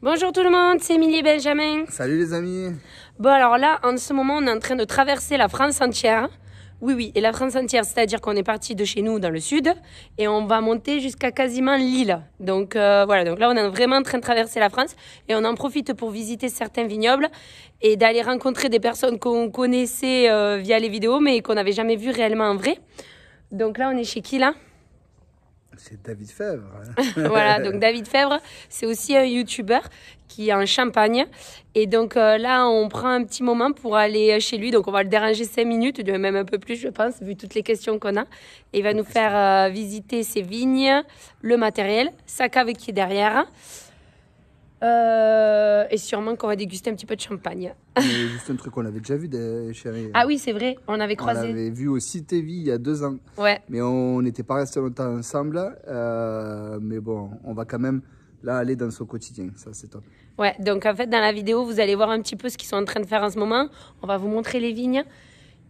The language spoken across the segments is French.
Bonjour tout le monde, c'est Émilie et Benjamin. Salut les amis. Bon alors là, en ce moment, on est en train de traverser la France entière. Oui, et la France entière, c'est-à-dire qu'on est parti de chez nous dans le sud et on va monter jusqu'à quasiment Lille. Donc voilà, donc là on est vraiment en train de traverser la France et on en profite pour visiter certains vignobles et d'aller rencontrer des personnes qu'on connaissait via les vidéos mais qu'on n'avait jamais vues réellement en vrai. Donc là on est chez qui là ? C'est David Fèvre. Voilà, donc David Fèvre, c'est aussi un youtubeur qui est en Champagne. Et donc là, on prend un petit moment pour aller chez lui. Donc on va le déranger 5 minutes, même un peu plus, je pense, vu toutes les questions qu'on a. Et il va nous faire visiter ses vignes, le matériel, sa cave qui est derrière. Et sûrement qu'on va déguster un petit peu de champagne. Mais juste un truc qu'on avait déjà vu, chérie. Ah oui, c'est vrai, on avait croisé. On l'avait vu au Cité Vie il y a 2 ans. Ouais. Mais on n'était pas restés longtemps ensemble. Mais bon, on va quand même là aller dans son quotidien. Ça, c'est top. Ouais, donc en fait, dans la vidéo, vous allez voir un petit peu ce qu'ils sont en train de faire en ce moment. On va vous montrer les vignes.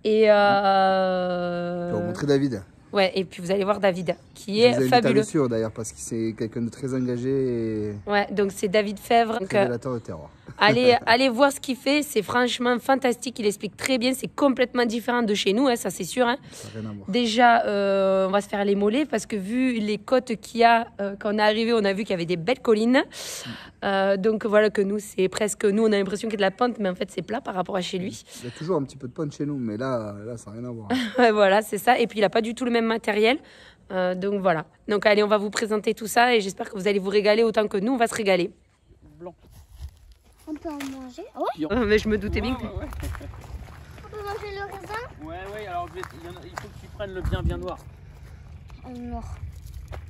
Et On va montrer David. Ouais, et puis vous allez voir David, qui est fabuleux. Je vous invite à d'ailleurs, parce que c'est quelqu'un de très engagé. Et... Ouais, donc c'est David Fèvre. Révélateur de terroir. Allez voir ce qu'il fait, c'est franchement fantastique, il explique très bien, c'est complètement différent de chez nous, hein, ça c'est sûr. Hein. Ça n'a rien à voir. Déjà, on va se faire les mollets parce que vu les côtes qu'il y a, quand on est arrivé, on a vu qu'il y avait des belles collines. Donc voilà que nous, c'est presque, nous on a l'impression qu'il y a de la pente, mais en fait c'est plat par rapport à chez lui. Il y a toujours un petit peu de pente chez nous, mais là ça n'a rien à voir. Ouais, voilà, c'est ça, et puis il n'a pas du tout le même matériel. Donc voilà. Donc allez, on va vous présenter tout ça et j'espère que vous allez vous régaler autant que nous, on va se régaler. Blanc. On peut en manger? Ah ouais? Mais je me doutais bien que... Ouais. On peut manger le raisin? Ouais, alors il faut que tu prennes le bien noir. Noir.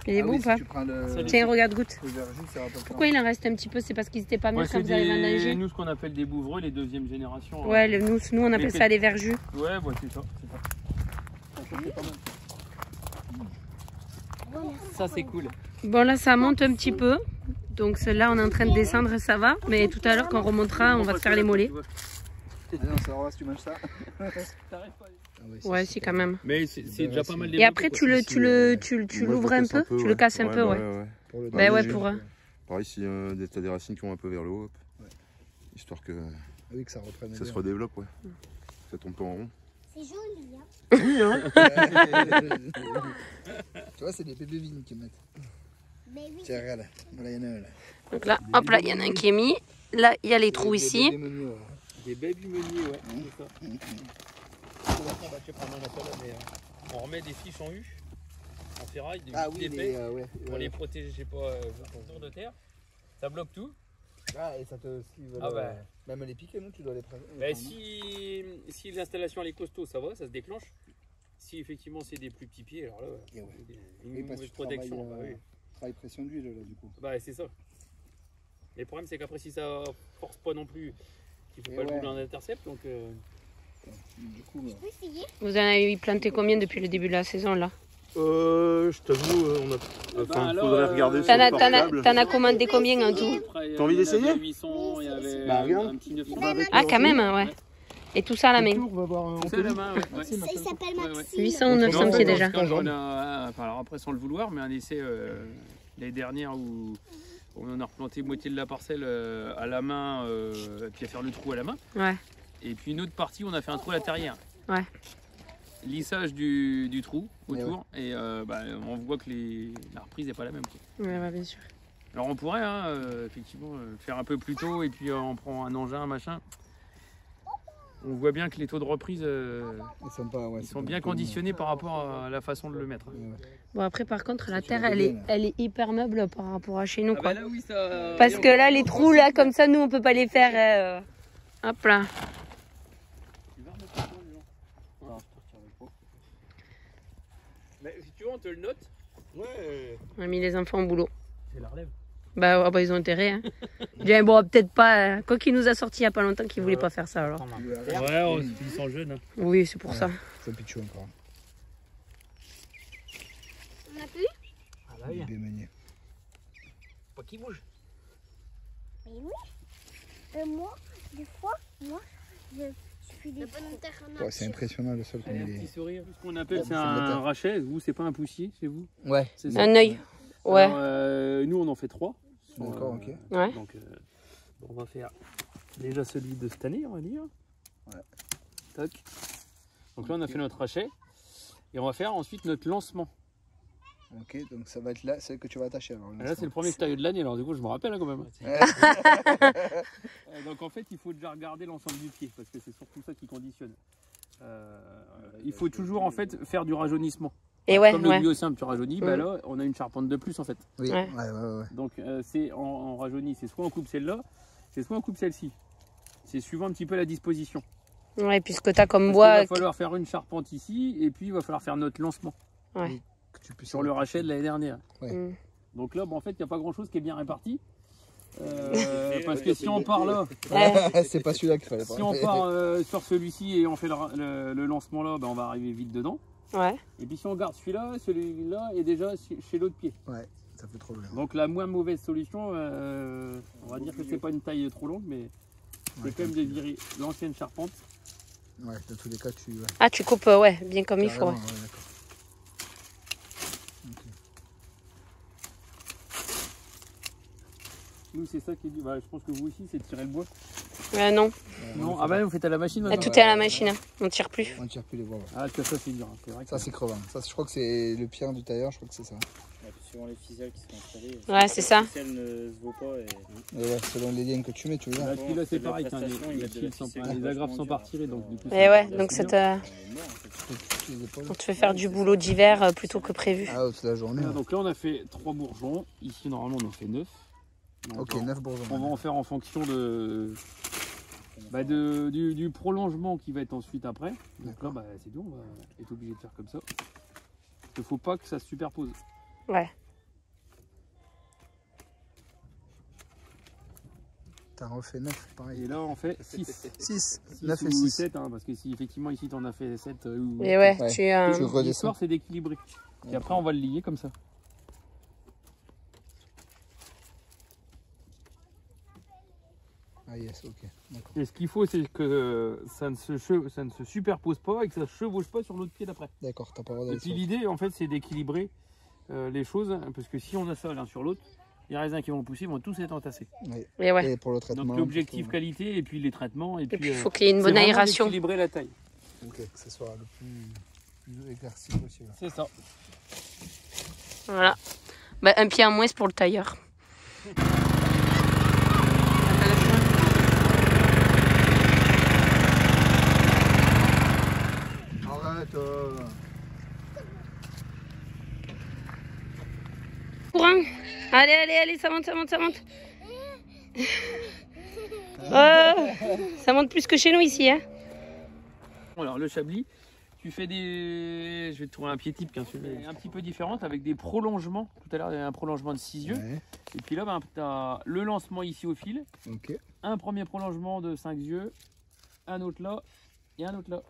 Il est bon ou pas? Tiens, regarde, goûte. Pourquoi il en reste un petit peu? C'est parce qu'ils n'étaient pas mûrs quand vous avez vendangé? Nous, ce qu'on appelle des bouvreux, les deuxième génération. Ouais, nous on appelle ça les verjus. Ouais, c'est ça. Ça, c'est cool. Bon, là, ça monte un petit peu. Donc là, on est en train de descendre, ça va. Mais tout à l'heure, quand on remontera, on va se faire les mollets. Non, ça va, si tu manges ça. Ouais, si, quand même. Mais c'est déjà pas mal. Et après, tu l'ouvres un peu, tu le casses un peu, ouais. Bah ouais, pour... Pareil, si t'as des racines qui vont un peu vers le haut, histoire que ça reprenne. Ça se redéveloppe, ouais. Ça tombe pas en rond. C'est joli, hein? Oui, hein. Tu vois, c'est des bébés vignes qui mettent. Mais oui. Tiens, regarde, voilà, il y en a un là. Donc là, hop là, il y en a un qui est mis. Là, il y a les trous ici. Des baby meuniers, ouais. C'est ça. On remet des fiches en U, en ferraille, des épais, pour les protéger, je sais pas, autour de terre. Ça bloque tout. Ah, et ça te. Même les piquets, non, tu dois les prendre. Si l'installation elle est costaud, ça va, ça se déclenche. Si effectivement c'est des plus petits pieds, alors là, une mauvaise protection. Travail pression d'huile là, du coup. Bah, c'est ça. Mais le problème, c'est qu'après, si ça force pas non plus, il faut pas le rouler en intercept. Donc, du coup, je peux essayer? Vous en avez planté combien depuis le début de la saison là? Je t'avoue, faudrait regarder sur le portable. T'en as commandé combien en tout? T'as envie d'essayer? 800, il y avait regarde. un petit 900. Ah, quand même, ouais. Et tout ça à la main? Tout ça à la main, ouais. Ça, il s'appelle Maxime. 800 ou 900 pieds déjà. Alors après, sans le vouloir, mais un essai l'année dernière où on a replanté moitié de la parcelle à la main, puis à faire le trou à la main. Ouais. Et puis une autre partie, on a fait un trou à la terrière. Ouais. Lissage du trou autour, et on voit que la reprise n'est pas la même. Ouais, bien sûr. Alors on pourrait effectivement faire un peu plus tôt, et puis on prend un engin, un machin. On voit bien que les taux de reprise ils sont bien conditionnés par rapport à la façon de le mettre. Bon, après par contre la terre elle est hyper meuble par rapport à chez nous, quoi. Là, oui, ça... Parce que là les trous là comme ça, nous on peut pas les faire. Hop là. Mais si tu veux, on te le note. Ouais. On a mis les enfants au boulot. C'est la relève. Bah ils ont intérêt. Hein. Bien, bon, peut-être pas. Quoi qu'il nous a sorti il y a pas longtemps qu'il voulait pas faire ça alors. Ouais, ils sont jeunes. Hein. Oui, c'est pour ça. C'est un pichou encore. On a plus? Ah bah oui. Pas qu'il bouge. Mais oui. Moi, des fois, je fais des trous. C'est impressionnant le sol. Un petit sourire. Ce qu'on appelle, c'est un rachet. Vous, c'est pas un poussier chez vous? Ouais. Un œil. Ouais. Alors, nous, on en fait 3. D'accord, ok. Ouais. Donc, on va faire déjà celui de cette année, on va dire. Ouais. Toc. Donc là, on a fait notre rachet. Et on va faire ensuite notre lancement. Ok, donc ça va être là, celle que tu vas attacher alors. Là, c'est le premier tailleur de l'année, alors du coup, je me rappelle hein, quand même. Donc en fait, il faut déjà regarder l'ensemble du pied, parce que c'est surtout ça qui conditionne. Il faut toujours en fait faire du rajeunissement. Et ouais, comme le bio simple, tu rajeunis, bah là, on a une charpente de plus en fait. Oui, ouais. Ouais. Donc c'est on rajeunit, c'est soit on coupe celle-là, c'est soit on coupe celle-ci. C'est suivant un petit peu la disposition. Ouais, puisque tu as comme Parce bois. il va falloir faire une charpente ici, et puis il va falloir faire notre lancement. Ouais. Sur le rachet de l'année dernière. Ouais. Donc là, bon, en fait, il n'y a pas grand-chose qui est bien réparti. Parce que si on part là, c'est pas celui-là qu'il fallait pas. si on part sur celui-ci et on fait le lancement là, ben, on va arriver vite dedans. Ouais. Et puis si on garde celui-là est déjà chez l'autre pied. Ouais, ça fait trop bien. Donc la moins mauvaise solution, on va dire que c'est pas une taille trop longue, mais c'est quand même de virer l'ancienne charpente. Ouais, dans tous les cas, tu... Ouais. Ah, tu coupes ouais, bien comme il faut. Ouais. Ouais, d'accord. Nous, c'est ça qui est... Bah, je pense que vous aussi, c'est de tirer le bois. Non. Non, ah bah vous faites à la machine maintenant. Tout est à la machine, hein. On tire plus. On ne tire plus les bois. Ouais. Ah, ça c'est dur, c'est vrai. Ça, c'est crevant. Ça, je crois que c'est le pire du tailleur, je crois que c'est ça. Ouais, suivant les ficelles qui sont installées. Ouais, c'est ça. Les ficelles ne se vaut pas. Et ouais, selon les liens que tu mets, tu vois. Là, puis là, c'est pareil, les agrafes sont pas retirées. Donc, du coup, Et ouais, donc ça te... On te fait faire du boulot d'hiver plutôt que prévu. Ah, toute la journée. Là, donc là, on a fait 3 bourgeons. Ici, normalement, on en fait 9. Ok, 9 bourgeons. On va en faire en fonction de... Bah du prolongement qui va être ensuite après. Donc là, bah, c'est tout, on va être obligé de faire comme ça. Il ne faut pas que ça se superpose. Ouais. T'as refait 9, pareil. Et là, on fait 6. 6, 9 et 6. 7, hein, parce que si effectivement ici, tu en as fait 7 ou... Et ouais, ouais. tu redescends. L'histoire, c'est d'équilibrer. Et après, on va le lier comme ça. Ah yes, ok. Et ce qu'il faut, c'est que ça ne se superpose pas et que ça ne se chevauche pas sur l'autre pied d'après. D'accord, t'as pas le droit Et d'aller puis sur... l'idée, en fait, c'est d'équilibrer les choses, parce que si on a ça l'un sur l'autre, les raisins qui vont pousser vont tous être entassés. Oui. Et ouais. Et pour le traitement. Donc l'objectif qualité et puis les traitements. Et puis il faut qu'il y ait une bonne aération. Équilibrer la taille. Ok, que ce soit le plus éclairci possible. C'est ça. Voilà. Bah, un pied en moins pour le tailleur. Arrête. Courant. Allez, ça monte. Ça monte plus que chez nous ici, hein. Alors le chablis, tu fais des... Je vais te trouver un pied type qui est un petit peu différent avec des prolongements. Tout à l'heure, il y avait un prolongement de 6 yeux. Ouais. Et puis là, ben, tu as le lancement ici au fil. Ok. Un premier prolongement de 5 yeux. Un autre là. Et un autre là.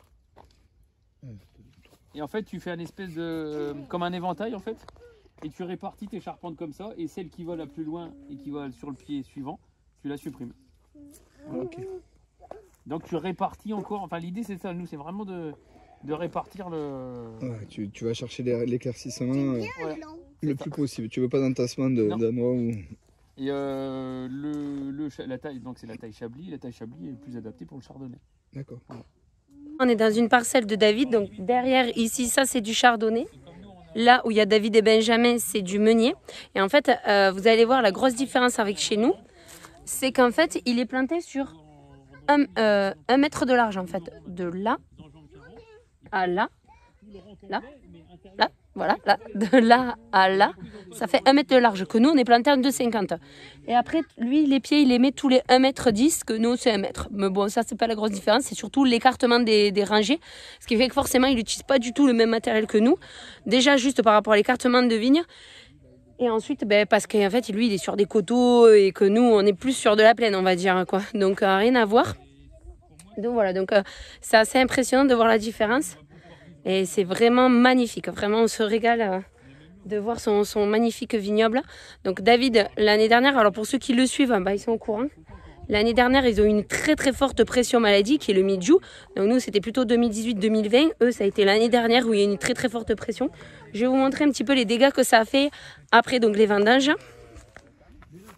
Et en fait, tu fais un espèce de... comme un éventail en fait. Et tu répartis tes charpentes comme ça. Et celle qui va la plus loin et qui va sur le pied suivant, tu la supprimes. Ok. Donc tu répartis encore. Enfin, l'idée c'est ça. Nous, c'est vraiment de répartir le... Ouais, tu vas chercher l'éclaircissement le plus possible. Tu veux pas d'entassement d'un noix ou... Et la taille, donc c'est la taille Chablis. La taille Chablis est le plus adaptée pour le chardonnay. D'accord. Voilà. On est dans une parcelle de David, donc derrière ici, ça c'est du chardonnay. Là où il y a David et Benjamin, c'est du meunier. Et en fait, vous allez voir la grosse différence avec chez nous, c'est qu'en fait, il est planté sur 1 mètre de large en fait, de là à là, voilà, là, de là à là, ça fait 1 mètre de large, que nous on est planté en 2,50. Et après, lui, les pieds, il les met tous les 1,10 m, que nous c'est 1 mètre. Mais bon, ça c'est pas la grosse différence, c'est surtout l'écartement des rangées, ce qui fait que forcément, il n'utilise pas du tout le même matériel que nous. Déjà, juste par rapport à l'écartement de vigne. Et ensuite, parce qu'en fait, lui, il est sur des coteaux et que nous, on est plus sur de la plaine, on va dire, quoi. Donc, rien à voir. Donc voilà, donc c'est assez impressionnant de voir la différence. Et c'est vraiment magnifique. Vraiment, on se régale de voir son magnifique vignoble. Donc David, l'année dernière, alors pour ceux qui le suivent, ils sont au courant. L'année dernière, ils ont eu une très très forte pression maladie qui est le mildiou. Donc nous, c'était plutôt 2018-2020. Eux, ça a été l'année dernière où il y a eu une très très forte pression. Je vais vous montrer un petit peu les dégâts que ça a fait après donc les vendanges.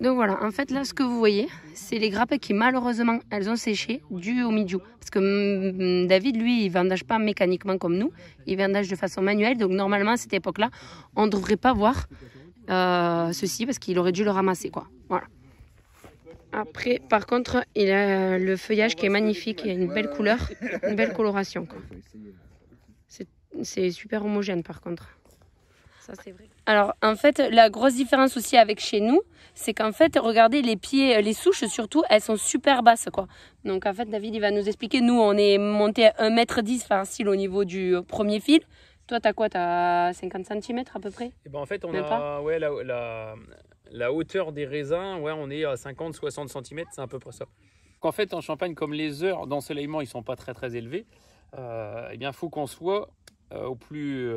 Donc voilà, en fait là ce que vous voyez, c'est les grappes qui malheureusement elles ont séché dû au mildiou. Parce que David lui il vendage pas mécaniquement comme nous, il vendage de façon manuelle. Donc normalement à cette époque là, on ne devrait pas voir ceci parce qu'il aurait dû le ramasser quoi. Voilà. Après par contre il a le feuillage qui est magnifique, il a une belle couleur, une belle coloration quoi. C'est super homogène par contre. Ça, c'est vrai. Alors, en fait, la grosse différence aussi avec chez nous, c'est qu'en fait, regardez, les pieds, les souches surtout, elles sont super basses, quoi. Donc, en fait, David, il va nous expliquer. Nous, on est monté à 1,10 m facile au niveau du premier fil. Toi, t'as quoi? T'as 50 cm à peu près? Et ben, en fait, on a ouais, la hauteur des raisins, ouais, on est à 50-60 cm, c'est à peu près ça. Donc, en fait, en Champagne, comme les heures d'ensoleillement, ils ne sont pas très élevés, eh bien, il faut qu'on soit au plus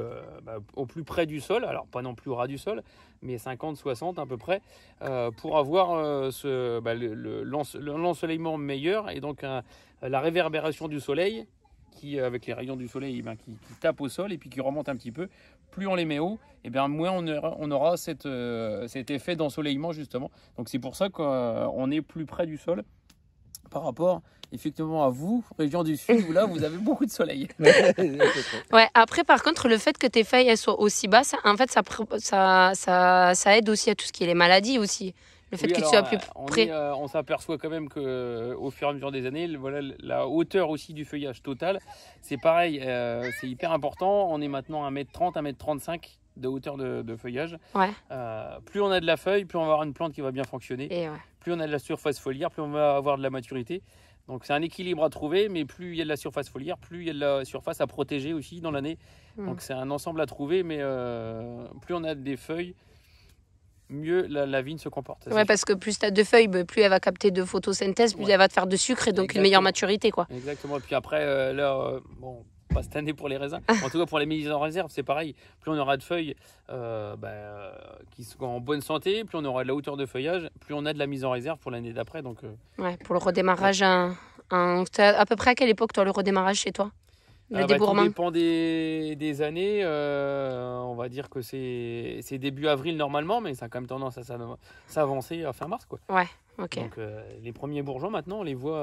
près du sol, alors pas non plus au ras du sol, mais 50-60 à peu près, pour avoir l'ensoleillement meilleur et donc la réverbération du soleil qui, avec les rayons du soleil qui tapent au sol et puis qui remontent un petit peu. Plus on les met haut, et bien moins on aura cet effet d'ensoleillement justement. Donc c'est pour ça qu'on est plus près du sol par rapport effectivement à vous, région du sud, où là vous avez beaucoup de soleil. Ouais, après par contre le fait que tes feuilles elles soient aussi basses, en fait ça aide aussi à tout ce qui est les maladies aussi. Le fait que tu sois plus près. On s'aperçoit quand même qu'au fur et à mesure des années, voilà, la hauteur aussi du feuillage total, c'est pareil, c'est hyper important. On est maintenant à 1,30 m, 1,35 m de hauteur de feuillage. Ouais. Plus on a de la feuille, plus on va avoir une plante qui va bien fonctionner. Et ouais. Plus on a de la surface foliaire, plus on va avoir de la maturité. Donc c'est un équilibre à trouver, mais plus il y a de la surface foliaire, plus il y a de la surface à protéger aussi dans l'année. Donc c'est un ensemble à trouver, mais plus on a des feuilles, mieux la vigne se comporte. Ouais, parce que plus tu as de feuilles, plus elle va capter de photosynthèse, plus elle va te faire de sucre et donc Exactement. Une meilleure maturité, quoi. Exactement. Et puis après, bon, pas cette année pour les raisins, en tout cas pour les mises en réserve, c'est pareil. Plus on aura de feuilles qui sont en bonne santé, plus on aura de la hauteur de feuillage, plus on a de la mise en réserve pour l'année d'après. Donc, ouais, pour le redémarrage, à peu près à quelle époque, toi, le redémarrage chez toi? Le débourrement. Tout dépend des années. On va dire que c'est début avril normalement, mais ça a quand même tendance à s'avancer à fin mars, quoi. Ouais, ok. Donc les premiers bourgeons maintenant, on les voit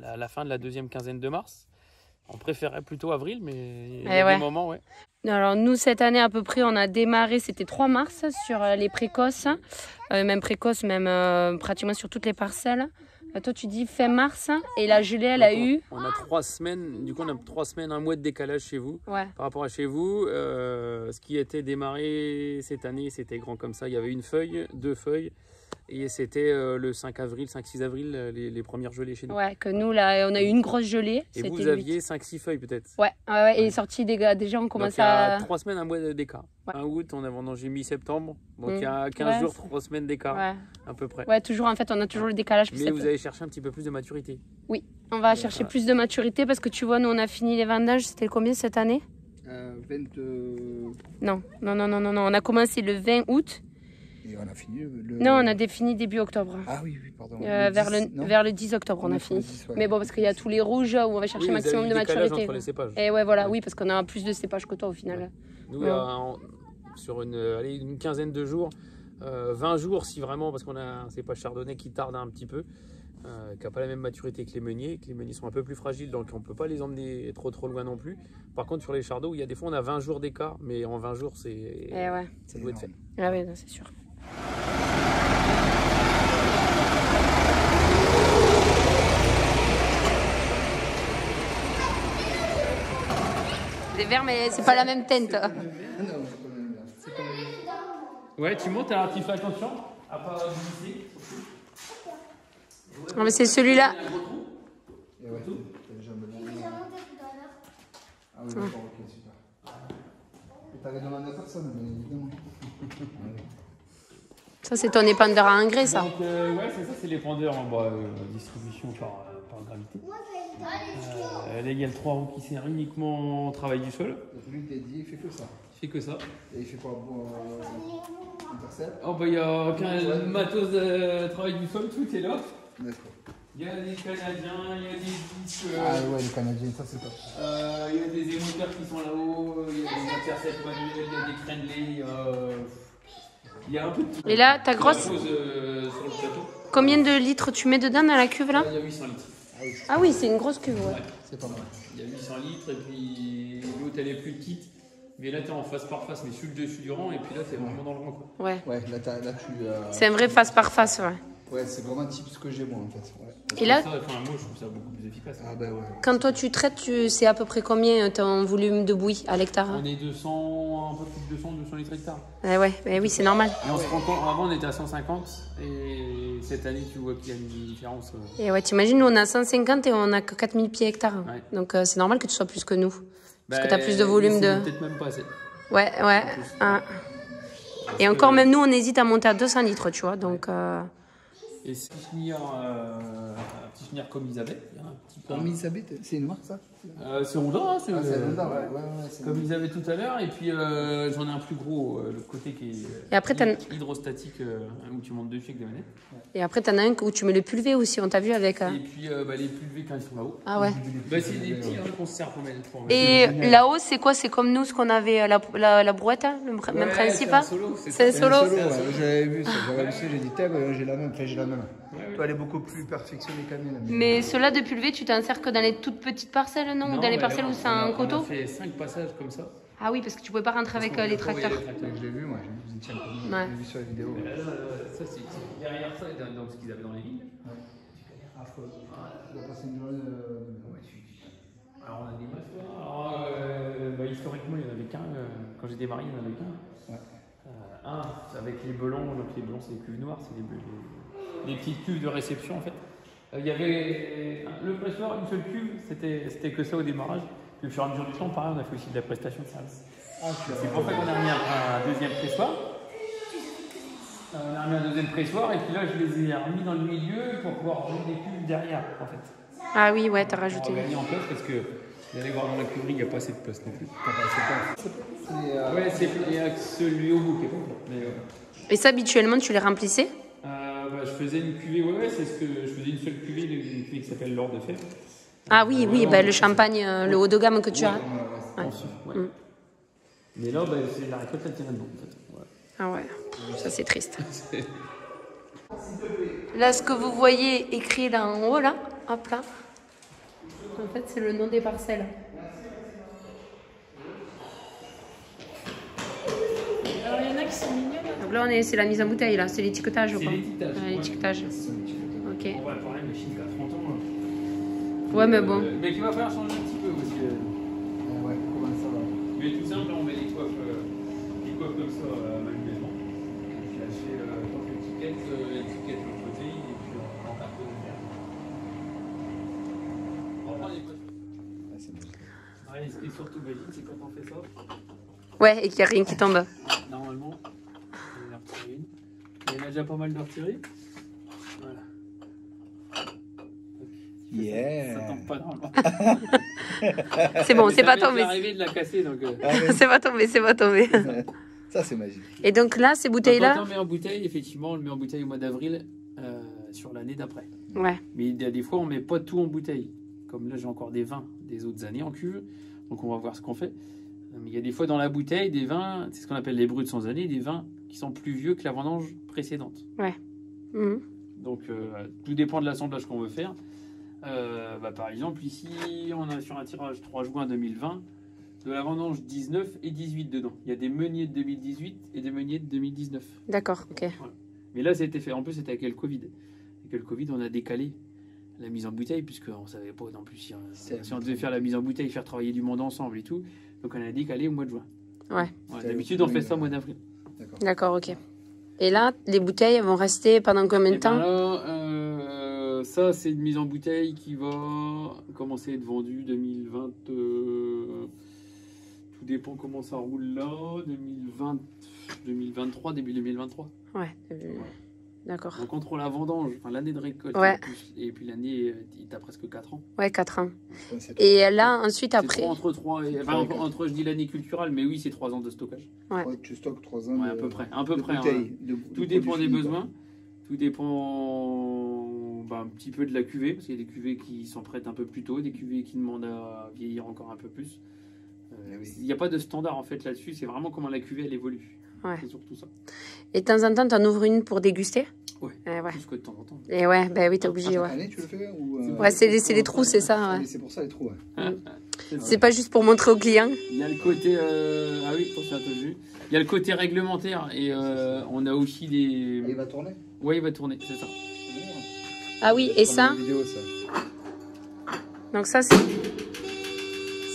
à la fin de la deuxième quinzaine de mars. On préférait plutôt avril, mais il y a des moments, ouais. Alors nous, cette année à peu près, on a démarré, c'était 3 mars sur les précoces, même pratiquement sur toutes les parcelles. Toi, tu dis fin mars, et la gelée, elle a eu... On a 3 semaines, du coup on a 3 semaines, un mois de décalage chez vous, par rapport à chez vous. Ce qui était démarré cette année, c'était grand comme ça. Il y avait une feuille, 2 feuilles, et c'était le 5-6 avril, les premières gelées chez nous. Ouais, que nous, là, on a eu une grosse gelée. Et vous aviez 5-6 feuilles peut-être. Ouais, et sorti déjà, on commence à... 3 semaines, un mois d'écart. Ouais. 1 août, on a vendangé mi-septembre, donc il y a 15 jours, 3 semaines d'écart, à peu près. Ouais, toujours, en fait, on a toujours le décalage. Mais vous allez chercher un petit peu plus de maturité. Oui, on va chercher plus de maturité parce que tu vois, nous, on a fini les vendages, c'était combien cette année? 20... Non, on a commencé le 20 août. Et on a fini Non, on a fini début octobre. Ah oui, pardon. Vers le 10 octobre, on a fini. 10, ouais. Mais bon, parce qu'il y a tous les rouges où on va chercher maximum de maturité. Entre les cépages. Et ouais, voilà, oui, parce qu'on a plus de cépages que toi au final. Ouais. Nous, sur une quinzaine de jours, 20 jours si vraiment, parce qu'on a un cépage chardonnay qui tarde un petit peu, qui n'a pas la même maturité que les meuniers sont un peu plus fragiles, donc on ne peut pas les emmener trop loin non plus. Par contre, sur les chardons, il y a des fois on a 20 jours d'écart, mais en 20 jours, ça doit être fait. Ah oui, c'est sûr. Des verts, mais c'est pas la même teinte. Ouais, tu montes, alors tu fais attention à pas glisser. Non, mais c'est celui-là. Ah oui, d'accord, ok, super. T'avais demandé à personne, bien évidemment. Ça, c'est ton épandeur à engrais, ça. Donc, ouais, c'est ça, c'est l'épandeur en distribution par gravité. Là, il y a le 3 roues qui sert uniquement au travail du sol. Lui, il dit, il fait que ça. Il fait que ça. Et il fait quoi intercept? Oh, bah, il n'y a aucun matos de travail du sol, tout est là. D'accord. Il y a des Canadiens, il y a des disques. Ah ouais, les Canadiens, ça c'est top. Il y a des émouteurs qui sont là-haut, il y a des intercepts manuels, il y a des crénelés. Il y a un peu de... Et là, ta grosse... sur le plateau. Combien de litres tu mets dedans dans la cuve là? Il y a 800 litres. Ah oui, c'est une grosse cuve, ouais. C'est pas mal. Il y a 800 litres et puis l'autre elle est plus petite. Mais là t'es en face par face, mais sur le dessus du rang et puis là t'es vraiment dans le rang quoi. Ouais. Ouais, là tu... C'est un vrai face par face, ouais. Ouais, c'est vraiment type ce que j'ai moi en fait. Ouais. Et là, ça, enfin, moi je trouve ça beaucoup plus efficace. Ah bah ouais. quand toi tu traites, c'est à peu près combien ton volume de bouillie à l'hectare? On est 200, un peu plus de 200 litres hectare. Ouais, oui, c'est normal. Et on se rend compte, avant on était à 150 et cette année tu vois qu'il y a une différence. Et ouais, t'imagines, nous on a 150 et on a que 4000 pieds hectare. Ouais. Donc c'est normal que tu sois plus que nous. Parce que t'as plus de volume de... Peut-être même pas assez. Ouais. Ah. Et encore, même nous on hésite à monter à 200 litres, tu vois. Donc... Et ce petit chenillard comme Elisabeth. Comme Elisabeth, c'est une marque ça? C'est Ronda, c'est Ronda, ouais. Comme Elisabeth tout à l'heure. Et puis j'en ai un plus gros, le côté qui est et après, hydrostatique, où tu montes dessus avec des manettes. Et après, t'en as un où tu mets le pulvé aussi, on t'a vu avec... Et puis les pulvés quand ils sont là-haut. Ah ouais. Bah, c'est des petits qu'on se sert pour mettre. Et là-haut, c'est quoi? C'est comme nous, ce qu'on avait, la brouette, hein, le même principe? C'est un solo. J'avais vu ça, j'ai dit, j'ai la même. Toi, elle est beaucoup plus perfectionnée qu'à mienne. Mais ceux-là de pulvé, tu t'en sers que dans les toutes petites parcelles, non? Ou dans les parcelles où c'est un coteau? On a fait 5 passages comme ça. Ah oui, parce que tu pouvais pas rentrer avec les tracteurs. Je l'ai vu, moi, j'ai vu sur la vidéo. Ça, c'est derrière ça, dans ce qu'ils avaient dans les lignes. Affreux. Tu dois passer une journée. Alors, on a des mâchoires. Alors, historiquement, il n'y en avait qu'un. Quand j'ai démarré, il n'y en avait qu'un. Un avec les belons, donc les belons, c'est les cuves noires, c'est les petites cuves de réception en fait. Il y avait le pressoir, une seule cuve, c'était que ça au démarrage. Puis au fur et à mesure du temps, pareil, on a fait aussi de la prestation de service. C'est pour ça qu'on a remis un deuxième pressoir. On a remis un deuxième pressoir et puis là, je les ai remis dans le milieu pour pouvoir remettre des cuves derrière en fait. Ah oui, ouais, t'as rajouté. On a gagné en place parce que vous allez voir dans la cuverie, il n'y a pas assez de place non plus. Ouais, c'est celui au bout qui est complet. Et ça, habituellement, tu les remplissais? Je faisais une cuvée, c'est ce que je faisais une seule cuvée, une cuvée qui s'appelle l'or de fer. Ah oui, le champagne, le haut de gamme que tu as. Mais là, c'est la récolte latérale. En fait. Ah ouais, ça c'est triste. Là, ce que vous voyez écrit là en haut, là, hop là, en fait, c'est le nom des parcelles. Alors, il y en a qui sont mignons. Donc là, c'est la mise en bouteille, là, c'est l'étiquetage, je crois. C'est l'étiquetage. Ok. On va parler de Chine à 30 ans. Ouais, mais bon. Mais qui va falloir changer un petit peu aussi. Ouais, comment ça va? Mais tout simple, on met des coiffes comme ça manuellement. J'ai acheté l'étiquette de l'autre côté et puis on rentre un peu de verre. On prend les coiffes. Et surtout, Belgique, c'est quand on fait ça. Ouais, et qu'il n'y a rien qui tombe. Normalement, on va en retirer une. Il y en a déjà pas mal de retirés. Voilà. Yeah. Ça tombe pas normalement. C'est bon, c'est pas tombé. C'est arrivé de la casser donc. C'est pas tombé. Ça, c'est magique. Et donc là, ces bouteilles-là. Quand on met en bouteille, effectivement, on le met en bouteille au mois d'avril sur l'année d'après. Ouais. Mais il y a des fois, on met pas tout en bouteille. Comme là, j'ai encore des vins des autres années en cuve. Donc, on va voir ce qu'on fait. Mais il y a des fois dans la bouteille des vins, c'est ce qu'on appelle les bruts de 100 années, des vins qui sont plus vieux que la vendange précédente. Ouais. Mmh. Donc, tout dépend de l'assemblage qu'on veut faire. Par exemple, ici, on a sur un tirage 3 juin 2020 de la vendange 19 et 18 dedans. Il y a des meuniers de 2018 et des meuniers de 2019. D'accord, ok. Ouais. Mais là, ça a été fait. En plus, c'était avec le Covid. Avec le Covid, on a décalé la mise en bouteille, puisqu'on ne savait pas non plus si on devait faire la mise en bouteille, faire travailler du monde ensemble et tout. Donc, on a décalé au mois de juin. Ouais. D'habitude, on fait ça au mois d'avril. D'accord, ok. Et là, les bouteilles elles vont rester pendant combien de temps? Ça, c'est une mise en bouteille qui va commencer à être vendue 2020. Tout dépend comment ça roule là. 2023, début 2023. Ouais. D'accord. Donc entre la vendange, enfin l'année de récolte, et puis l'année, tu as presque 4 ans. Ouais, 4 ans. Et là, ensuite, après... Entre 3 et... Enfin, entre, je dis l'année culturelle, mais oui, c'est 3 ans de stockage. Ouais. Tu stockes 3 ans à peu près. Tout dépend des besoins. Tout dépend un petit peu de la cuvée, parce qu'il y a des cuvées qui sont prêtes un peu plus tôt, des cuvées qui demandent à vieillir encore un peu plus. Il n'y a pas de standard en fait là-dessus, c'est vraiment comment la cuvée elle évolue. Ouais. C'est surtout ça. Et de temps en temps, tu en ouvres une pour déguster? Ouais, ouais. plus que de temps en temps. Et ouais, bah oui, t'es obligé, ouais. Année, tu le fais, ou, Ouais, c'est les trous, c'est ça, ouais. C'est pour ça les trous, ouais. C'est pas juste pour montrer aux clients. Il y a le côté... Ah oui, attention à ton jus. Il y a le côté réglementaire et on a aussi des... Il va tourner? Ouais, il va tourner, c'est ça. Ah oui, et ça? Vidéo, ça. Donc ça, c'est...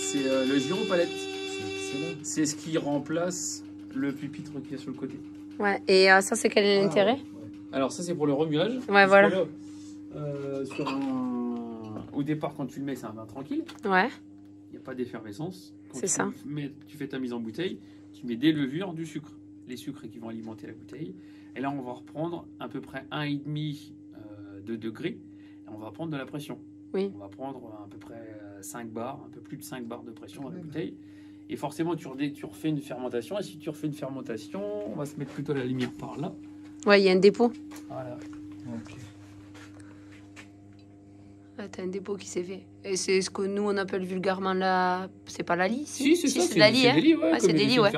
C'est le gyropalette. C'est excellent. C'est ce qui remplace le pupitre qu'il y a sur le côté. Ouais, et ça, c'est quel est l'intérêt? Ouais. Alors ça, c'est pour le remuage. Ouais, voilà. Là, au départ, quand tu le mets, c'est un vin tranquille. Ouais. Il n'y a pas d'effervescence. C'est ça. Tu fais ta mise en bouteille, tu mets des levures, du sucre. Les sucres qui vont alimenter la bouteille. Et là, on va reprendre à peu près 1,5 de degrés. Et on va prendre de la pression. Oui. On va prendre à peu près 5 bars, un peu plus de 5 bars de pression dans la bouteille. Et forcément, tu refais une fermentation. Et si tu refais une fermentation, on va se mettre plutôt la lumière par là. Ouais, il y a un dépôt. Voilà. Ok. Ah, t'as un dépôt qui s'est fait. Et c'est ce que nous, on appelle vulgairement la... C'est pas la lie? Si, c'est ça. C'est la lie, hein? Des lits, ouais. Ouais, c'est des lits, ouais.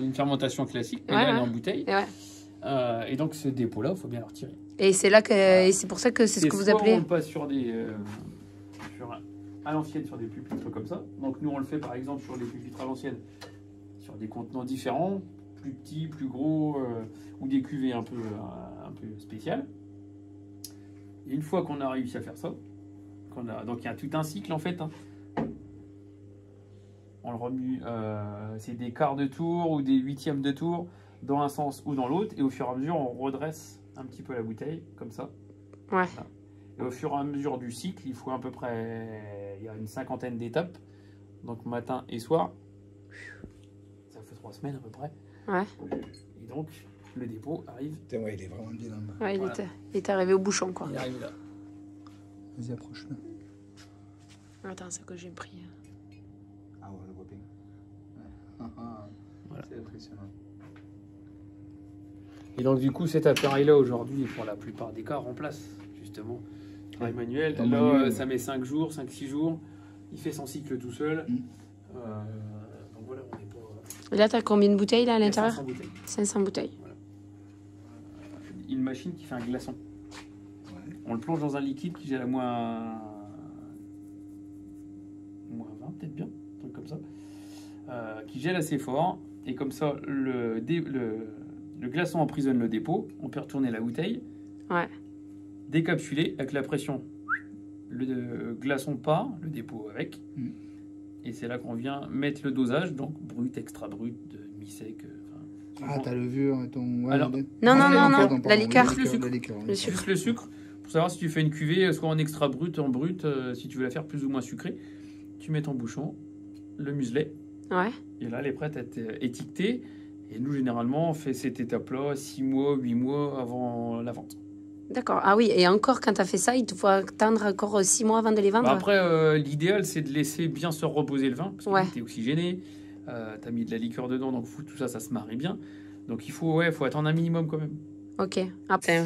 Une fermentation classique, mais Ouais, là, elle est ouais. en bouteille. Ouais. Et donc, ce dépôt-là, il faut bien le retirer. Et c'est là que... Et c'est pour ça que c'est ce que vous Soit appelez... on passe sur des... à l'ancienne, sur des pupitres comme ça. Donc, nous, on le fait, par exemple, sur les pupitres à l'ancienne, sur des contenants différents, plus petits, plus gros, ou des cuvées un peu spéciales. Et une fois qu'on a réussi à faire ça, donc il y a tout un cycle en fait. Hein. On le remue, c'est des quarts de tour ou des huitièmes de tour dans un sens ou dans l'autre, et au fur et à mesure on redresse un petit peu la bouteille comme ça. Ouais. Voilà. Et au fur et à mesure du cycle, il faut à peu près, il y a une 50aine d'étapes, donc matin et soir. Ça fait 3 semaines à peu près. Ouais. Et donc le dépôt arrive. Putain, ouais, il est vraiment bien là-bas. Ouais, Voilà. il est arrivé au bouchon, quoi. Il arrive là. Vas-y, approche-le. Attends, c'est que j'ai pris... Ah ouais, on le voit bien. Voilà. C'est impressionnant. Et donc du coup cet appareil-là aujourd'hui, pour la plupart des cas, remplace justement le travail manuel. Temps Là, manuel. ça met 5 jours, 5-6 jours. Il fait son cycle tout seul. Mm. Donc voilà, on est pas... Et là, t'as combien de bouteilles, là, à Il y a l'intérieur? 500 bouteilles. 500 bouteilles. Une machine qui fait un glaçon. Ouais. On le plonge dans un liquide qui gèle à moins 20, peut-être bien, un truc comme ça. Qui gèle assez fort. Et comme ça, le glaçon emprisonne le dépôt. On peut retourner la bouteille. Ouais. Décapsuler avec la pression. Le glaçon part, le dépôt avec. Mm. Et c'est là qu'on vient mettre le dosage. Donc brut, extra brut, demi-sec. Ah, t'as le vieux, ton... Ouais, Alors- le- Non, non, non, pardon, non, pardon, la liqueur. La liqueur, Le la liqueur. Le sucre. Juste le sucre. Pour savoir si tu fais une cuvée, soit en extra brut, en brut, si tu veux la faire plus ou moins sucrée. Tu mets ton bouchon, le muselet. Ouais. Et là, elle est prête à être étiquetée. Et nous, généralement, on fait cette étape-là 6 mois, 8 mois avant la vente. D'accord. Ah oui, et encore, quand t'as fait ça, il te faut attendre encore 6 mois avant de les vendre? Bah après, l'idéal, c'est de laisser bien se reposer le vin. Parce que Ouais. tu es oxygéné, tu as mis de la liqueur dedans, donc tout ça, ça se marie bien. Donc il faut attendre un minimum quand même. Ok. Après,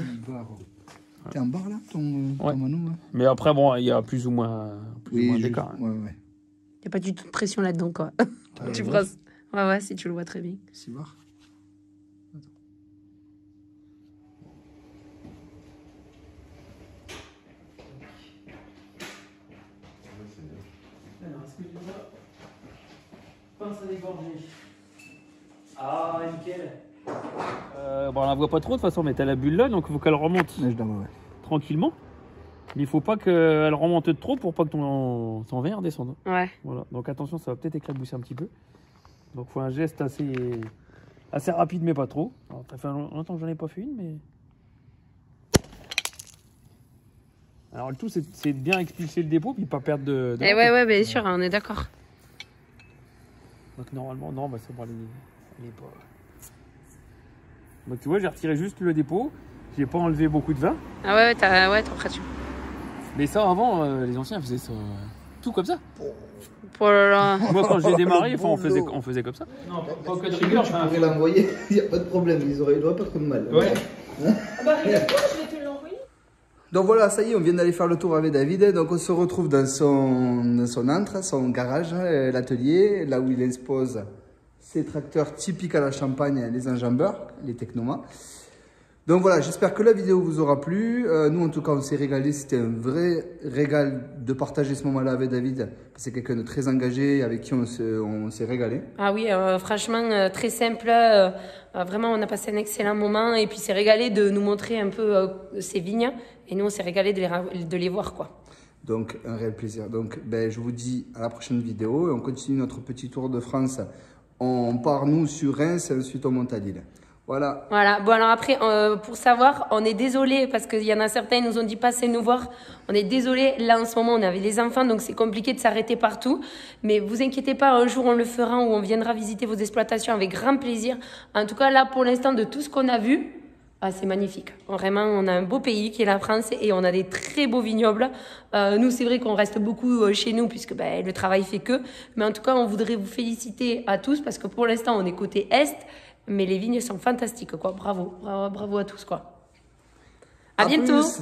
T'es en bar là, ton Manu là? Mais après, bon, il y a plus ou moins d'écart. Ouais, ouais. il n'y a pas du tout de pression là-dedans, quoi. Tu vois? brosses. Ouais, ouais, si tu le vois très bien. C'est voir. Alors, est-ce que tu vois pince à dégorger. Ah, nickel. Bon, on la voit pas trop de toute façon, mais t'as la bulle là, donc il faut qu'elle remonte Ouais, je dois, ouais. tranquillement. Mais il faut pas qu'elle remonte trop pour pas que ton verre descende. Ouais. Voilà, donc attention, ça va peut-être éclabousser un petit peu. Donc il faut un geste assez rapide, mais pas trop. Alors, ça fait longtemps que j'en ai pas fait une, mais... Alors le tout, c'est de bien expulser le dépôt, puis pas perdre de... Et ouais, bien sûr, on est d'accord. Donc normalement, non, bah, c'est bon, elle est pas... Donc tu vois, j'ai retiré juste le dépôt. J'ai pas enlevé beaucoup de vin. Ah ouais, t'as pression. Mais ça, avant, les anciens faisaient ça tout comme ça. Pour le... Moi, quand j'ai démarré, enfin, on faisait comme ça. Non, pas que de rigueur. Tu pourrais l'envoyer, il n'y a pas de problème, ils auraient pas trop de mal. Ouais. Ah bah, regarde, je vais te l'envoyer. Donc voilà, ça y est, on vient d'aller faire le tour avec David. Donc on se retrouve dans son antre, son garage, l'atelier, là où il expose ces tracteurs typiques à la Champagne, les enjambeurs, les technomas. Donc voilà, j'espère que la vidéo vous aura plu. Nous, en tout cas, on s'est régalé. C'était un vrai régal de partager ce moment-là avec David. C'est quelqu'un de très engagé, avec qui on s'est régalé. Ah oui, franchement, très simple. Vraiment, on a passé un excellent moment. Et puis, c'est régalé de nous montrer un peu ces vignes. Et nous, on s'est régalé de les voir, quoi. Donc, un réel plaisir. Donc, je vous dis à la prochaine vidéo. Et on continue notre petit tour de France. On part, nous, sur Reims et ensuite on monte à Lille. Voilà. Voilà. Bon, alors après, pour savoir, on est désolé parce qu'il y en a certains, ils nous ont dit passez nous voir. On est désolé. Là, en ce moment, on avait les enfants, donc c'est compliqué de s'arrêter partout. Mais vous inquiétez pas, un jour, on le fera où on viendra visiter vos exploitations avec grand plaisir. En tout cas, là, pour l'instant, de tout ce qu'on a vu, c'est magnifique. Vraiment, on a un beau pays qui est la France et on a des très beaux vignobles. Nous, c'est vrai qu'on reste beaucoup chez nous puisque le travail fait que. Mais en tout cas, on voudrait vous féliciter à tous parce que pour l'instant, on est côté Est. Mais les vignes sont fantastiques, quoi. Bravo, bravo à tous, quoi. À bientôt. Plus.